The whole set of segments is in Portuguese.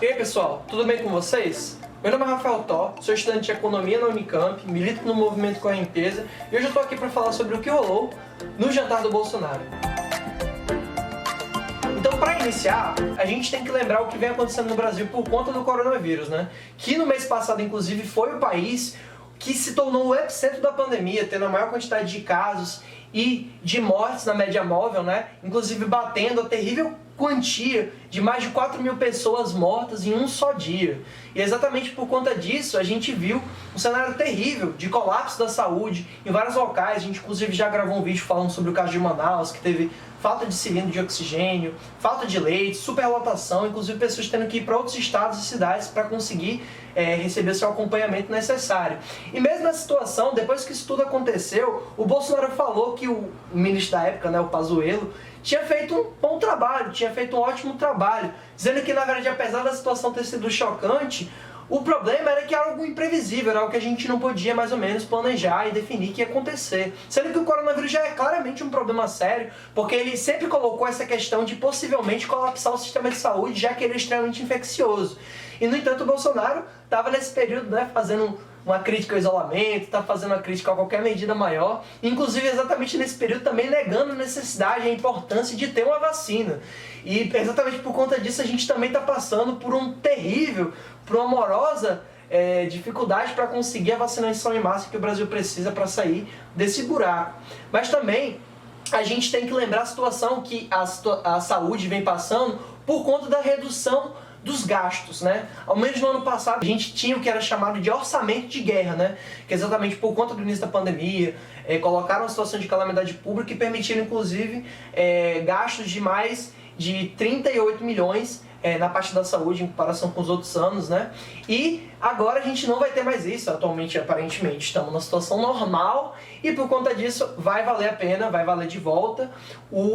E aí pessoal, tudo bem com vocês? Meu nome é Rafael Thor, sou estudante de Economia na Unicamp, milito no movimento Correnteza e hoje eu estou aqui para falar sobre o que rolou no jantar do Bolsonaro. Então, para iniciar, a gente tem que lembrar o que vem acontecendo no Brasil por conta do coronavírus, né? Que no mês passado, inclusive, foi o país que se tornou o epicentro da pandemia, tendo a maior quantidade de casos e de mortes na média móvel, né? Inclusive batendo a terrível quantia de mais de 4.000 pessoas mortas em um só dia. E exatamente por conta disso a gente viu um cenário terrível de colapso da saúde em vários locais. A gente inclusive já gravou um vídeo falando sobre o caso de Manaus, que teve falta de cilindro de oxigênio, falta de leite, superlotação, inclusive pessoas tendo que ir para outros estados e cidades para conseguir receber seu acompanhamento necessário. E mesmo nessa situação, depois que isso tudo aconteceu, o Bolsonaro falou que o ministro da época, né, o Pazuello, tinha feito um bom trabalho, tinha feito um ótimo trabalho, dizendo que, na verdade, apesar da situação ter sido chocante, o problema era que era algo imprevisível, era algo que a gente não podia mais ou menos planejar e definir que ia acontecer. Sendo que o coronavírus já é claramente um problema sério, porque ele sempre colocou essa questão de possivelmente colapsar o sistema de saúde, já que ele é extremamente infeccioso. E, no entanto, o Bolsonaro estava nesse período, né, fazendo uma crítica ao isolamento, está fazendo uma crítica a qualquer medida maior, inclusive exatamente nesse período também negando a necessidade e a importância de ter uma vacina. E exatamente por conta disso a gente também está passando por por uma amorosa dificuldade para conseguir a vacinação em massa que o Brasil precisa para sair desse buraco. Mas também a gente tem que lembrar a situação que a saúde vem passando por conta da redução dos gastos, né? Ao menos no ano passado a gente tinha o que era chamado de orçamento de guerra, né? Que exatamente por conta do início da pandemia, colocaram uma situação de calamidade pública e permitiram inclusive gastos de mais de 38 milhões na parte da saúde em comparação com os outros anos, né? E agora a gente não vai ter mais isso, atualmente, aparentemente, estamos numa situação normal e por conta disso vai valer a pena, vai valer de volta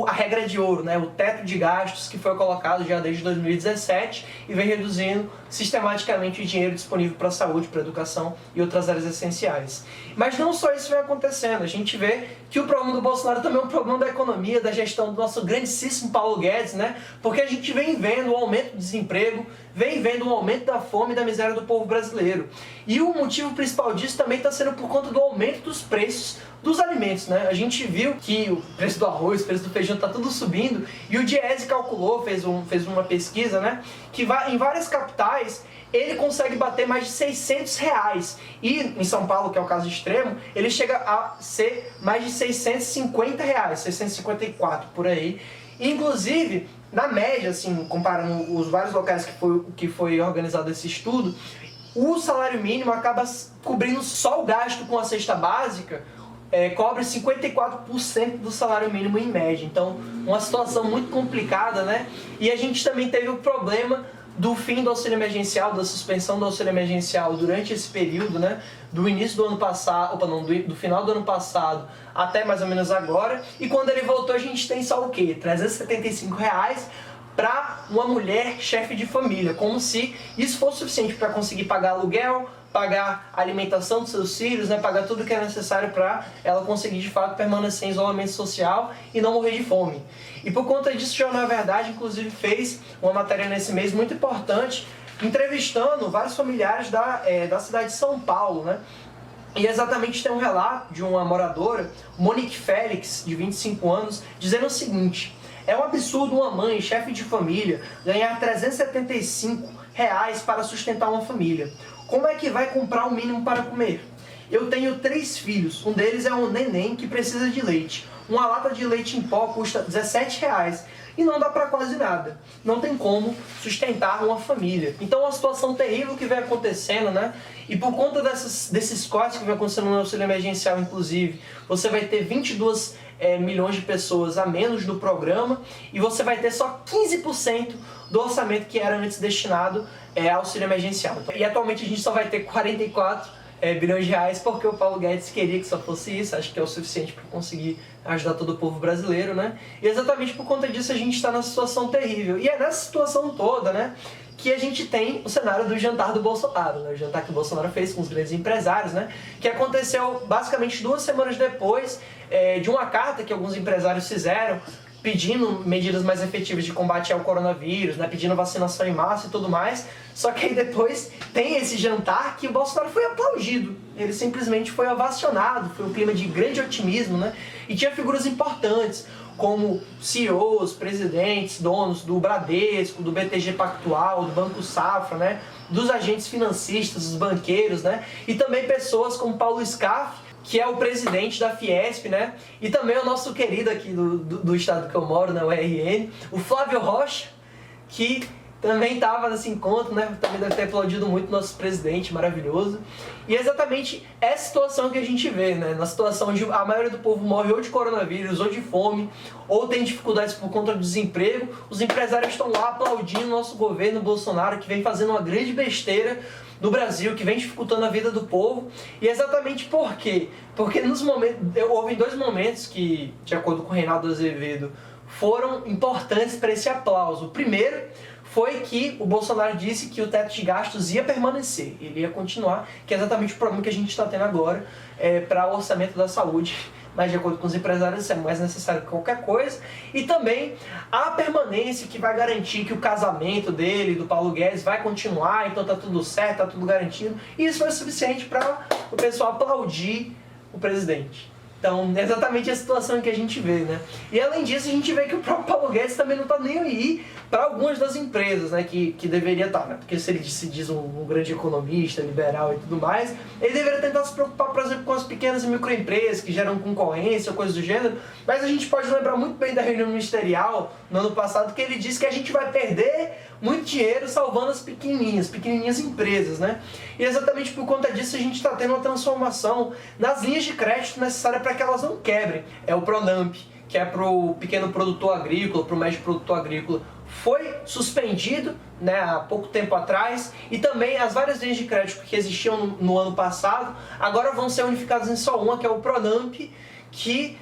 a regra de ouro, né? O teto de gastos que foi colocado já desde 2017 e vem reduzindo sistematicamente o dinheiro disponível para a saúde, para a educação e outras áreas essenciais. Mas não só isso vem acontecendo, a gente vê que o problema do Bolsonaro também é um problema da economia, da gestão do nosso grandíssimo Paulo Guedes, né? Porque a gente vem vendo o aumento do desemprego, vem vendo o aumento da fome e da miséria do povo brasileiro. E o motivo principal disso também está sendo por conta do aumento dos preços dos alimentos, né? A gente viu que o preço do arroz, o preço do feijão está tudo subindo e o Diese calculou, fez uma pesquisa, né? Que em várias capitais ele consegue bater mais de R$600. E em São Paulo, que é o caso extremo, ele chega a ser mais de R$650, 654 por aí. Inclusive, na média, assim, comparando os vários locais que foi organizado esse estudo, o salário mínimo acaba cobrindo só o gasto com a cesta básica, cobre 54% do salário mínimo em média. Então, uma situação muito complicada, né? E a gente também teve o problema do fim do auxílio emergencial, da suspensão do auxílio emergencial durante esse período, né? Do início do ano passado, do final do ano passado até mais ou menos agora. E quando ele voltou, a gente tem só o quê? R$375 para uma mulher chefe de família, como se isso fosse suficiente para conseguir pagar aluguel, pagar a alimentação dos seus filhos, né, pagar tudo que é necessário para ela conseguir de fato permanecer em isolamento social e não morrer de fome. E por conta disso, o Jornal Verdade inclusive fez uma matéria nesse mês muito importante, entrevistando vários familiares da cidade de São Paulo, né? E exatamente tem um relato de uma moradora, Monique Félix, de 25 anos, dizendo o seguinte: é um absurdo uma mãe, chefe de família, ganhar R$375 para sustentar uma família. Como é que vai comprar o mínimo para comer? Eu tenho 3 filhos, um deles é um neném que precisa de leite. Uma lata de leite em pó custa R$17 e não dá para quase nada. Não tem como sustentar uma família. Então é uma situação terrível que vem acontecendo, né? E por conta desses cortes que vem acontecendo no auxílio emergencial, inclusive, você vai ter 22 milhões de pessoas a menos no programa e você vai ter só 15% do orçamento que era antes destinado ao auxílio emergencial. E atualmente a gente só vai ter 44 bilhões de reais porque o Paulo Guedes queria que só fosse isso, acho que é o suficiente para conseguir ajudar todo o povo brasileiro, né? E exatamente por conta disso a gente está nessa situação terrível. E é nessa situação toda, né, que a gente tem o cenário do jantar do Bolsonaro, né? O jantar que o Bolsonaro fez com os grandes empresários, né? Que aconteceu basicamente 2 semanas depois de uma carta que alguns empresários fizeram pedindo medidas mais efetivas de combate ao coronavírus, né, pedindo vacinação em massa e tudo mais. Só que aí depois tem esse jantar que o Bolsonaro foi aplaudido. Ele simplesmente foi ovacionado, foi um clima de grande otimismo, né? E tinha figuras importantes, como CEOs, presidentes, donos do Bradesco, do BTG Pactual, do Banco Safra, né? Dos agentes financistas, dos banqueiros, né? E também pessoas como Paulo Scaff, que é o presidente da Fiesp, né? E também o nosso querido aqui do estado que eu moro, na URN, o Flávio Rocha, que também estava nesse encontro, né? Também deve ter aplaudido muito o nosso presidente, maravilhoso. E é exatamente essa situação que a gente vê, né? Na situação onde a maioria do povo morre ou de coronavírus, ou de fome, ou tem dificuldades por conta do desemprego, os empresários estão lá aplaudindo o nosso governo Bolsonaro, que vem fazendo uma grande besteira no Brasil, que vem dificultando a vida do povo. E é exatamente por quê? Porque houve dois momentos que, de acordo com o Reinaldo Azevedo, foram importantes para esse aplauso. O primeiro foi que o Bolsonaro disse que o teto de gastos ia permanecer, ele ia continuar, que é exatamente o problema que a gente está tendo agora para o orçamento da saúde. Mas de acordo com os empresários isso é mais necessário que qualquer coisa. E também a permanência que vai garantir que o casamento dele, do Paulo Guedes, vai continuar, então tá tudo certo, tá tudo garantido. E isso foi o suficiente para o pessoal aplaudir o presidente. Então, é exatamente a situação que a gente vê, né? E além disso, a gente vê que o próprio Paulo Guedes também não está nem aí para algumas das empresas, né? Que deveria estar, né? Porque se ele se diz um grande economista, liberal e tudo mais, ele deveria tentar se preocupar, por exemplo, com as pequenas e microempresas que geram concorrência ou coisas do gênero. Mas a gente pode lembrar muito bem da reunião ministerial no ano passado, que ele disse que a gente vai perder muito dinheiro salvando as pequenininhas empresas, né? E exatamente por conta disso a gente está tendo uma transformação nas linhas de crédito necessárias para que elas não quebrem. É o Pronamp, que é para o pequeno produtor agrícola, para o médio produtor agrícola, foi suspendido, né, há pouco tempo atrás, e também as várias linhas de crédito que existiam no ano passado agora vão ser unificadas em só uma, que é o Pronamp, que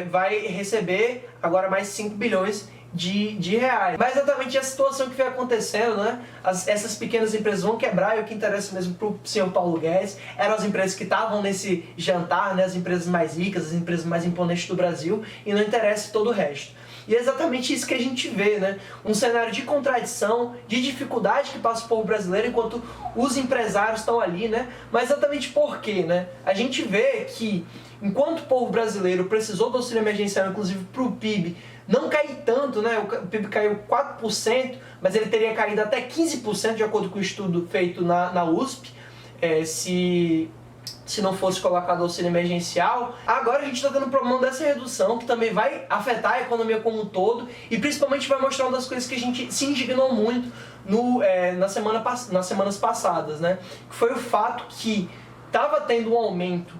vai receber agora mais 5 bilhões de reais. Mas exatamente a situação que vem acontecendo, né? Essas pequenas empresas vão quebrar, e o que interessa mesmo para o senhor Paulo Guedes eram as empresas que estavam nesse jantar, né? As empresas mais ricas, as empresas mais imponentes do Brasil, e não interessa todo o resto. E é exatamente isso que a gente vê, né? Um cenário de contradição, de dificuldade que passa o povo brasileiro, enquanto os empresários estão ali, né? Mas exatamente por quê, né? A gente vê que, enquanto o povo brasileiro precisou do auxílio emergencial, inclusive para o PIB não cair tanto, né? O PIB caiu 4%, mas ele teria caído até 15%, de acordo com o estudo feito na USP, se não fosse colocado o auxílio emergencial. Agora a gente está tendo um problema dessa redução, que também vai afetar a economia como um todo, e principalmente vai mostrar uma das coisas que a gente se indignou muito nas semanas passadas, né? Que foi o fato que estava tendo um aumento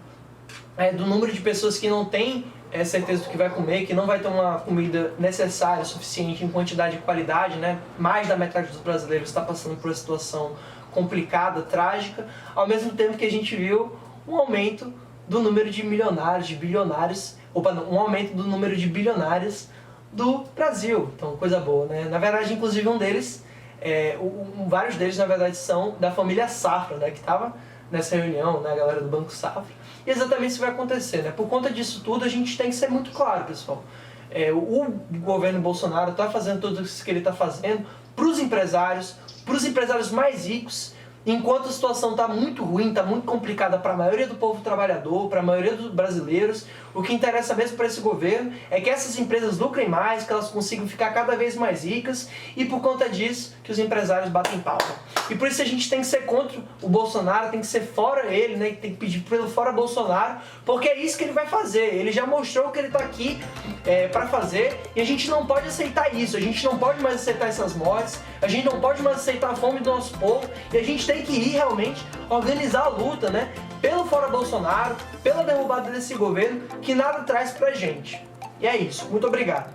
do número de pessoas que não têm certeza do que vai comer, que não vai ter uma comida necessária, suficiente em quantidade e qualidade, né? Mais da metade dos brasileiros está passando por uma situação complicada, trágica, ao mesmo tempo que a gente viu um aumento do número de milionários, de bilionários, um aumento do número de bilionários do Brasil. Então, coisa boa, né? Na verdade, inclusive vários deles, na verdade, são da família Safra, né? Que estava nessa reunião, né? A galera do Banco Safra. E exatamente isso vai acontecer, né? Por conta disso tudo, a gente tem que ser muito claro, pessoal. O governo Bolsonaro está fazendo tudo isso que ele está fazendo para os empresários mais ricos, enquanto a situação está muito ruim, está muito complicada para a maioria do povo trabalhador, para a maioria dos brasileiros. O que interessa mesmo para esse governo é que essas empresas lucrem mais, que elas consigam ficar cada vez mais ricas, e por conta disso que os empresários batem palma. E por isso a gente tem que ser contra o Bolsonaro, tem que ser fora ele, né? Tem que pedir pelo fora Bolsonaro, porque é isso que ele vai fazer. Ele já mostrou que ele está aqui para fazer, e a gente não pode aceitar isso, a gente não pode mais aceitar essas mortes, a gente não pode mais aceitar a fome do nosso povo, e a gente tem que ir realmente organizar a luta, né? Pelo fora Bolsonaro, pela derrubada desse governo que nada traz pra gente. E é isso. Muito obrigado.